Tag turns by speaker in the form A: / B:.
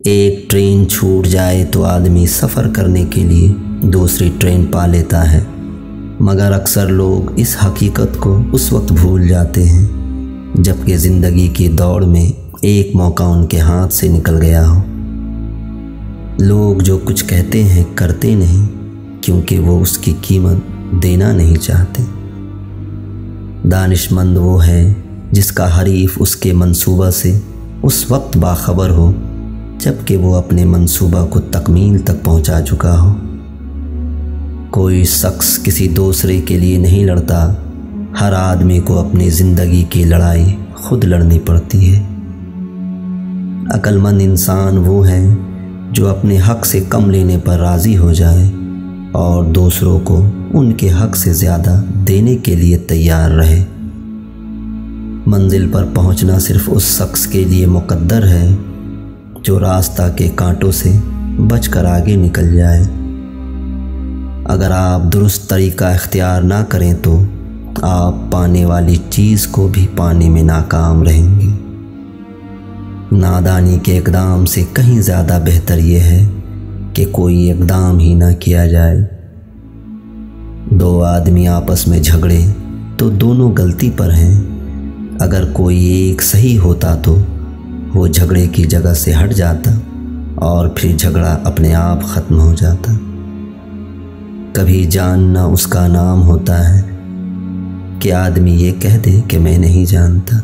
A: ایک ٹرین چھوٹ جائے تو آدمی سفر کرنے کے لیے دوسری ٹرین پا لیتا ہے، مگر اکثر لوگ اس حقیقت کو اس وقت بھول جاتے ہیں جب کہ زندگی کی دوڑ میں ایک موقع ان کے ہاتھ سے نکل گیا ہو۔ لوگ جو کچھ کہتے ہیں کرتے نہیں، کیونکہ وہ اس کی قیمت دینا نہیں چاہتے۔ دانش مند وہ ہے جس کا حریف اس کے منصوبہ سے اس وقت باخبر ہو جب کہ وہ اپنے منصوبہ کو تکمیل تک پہنچا چکا ہو۔ کوئی شخص کسی دوسرے کے لیے نہیں لڑتا، ہر آدمی کو اپنی زندگی کی لڑائی خود لڑنی پڑتی ہے۔ عقل مند انسان وہ ہے جو اپنے حق سے کم لینے پر راضی ہو جائے اور دوسروں کو ان کے حق سے زیادہ دینے کے لیے تیار رہے۔ منزل پر پہنچنا صرف اس شخص کے لیے مقدر ہے جو راستہ کے کانٹوں سے بچ کر آگے نکل جائے۔ اگر آپ درست طریقہ اختیار نہ کریں تو آپ پانے والی چیز کو بھی پانے میں ناکام رہیں گے۔ نادانی کے اقدام سے کہیں زیادہ بہتر یہ ہے کہ کوئی اقدام ہی نہ کیا جائے۔ دو آدمی آپس میں جھگڑے تو دونوں غلطی پر ہیں۔ اگر کوئی ایک صحیح ہوتا تو وہ جھگڑے کی جگہ سے ہٹ جاتا اور پھر جھگڑا اپنے آپ ختم ہو جاتا۔ کبھی جاننا اس کا نام ہوتا ہے کہ آدمی یہ کہہ دے کہ میں نہیں جانتا۔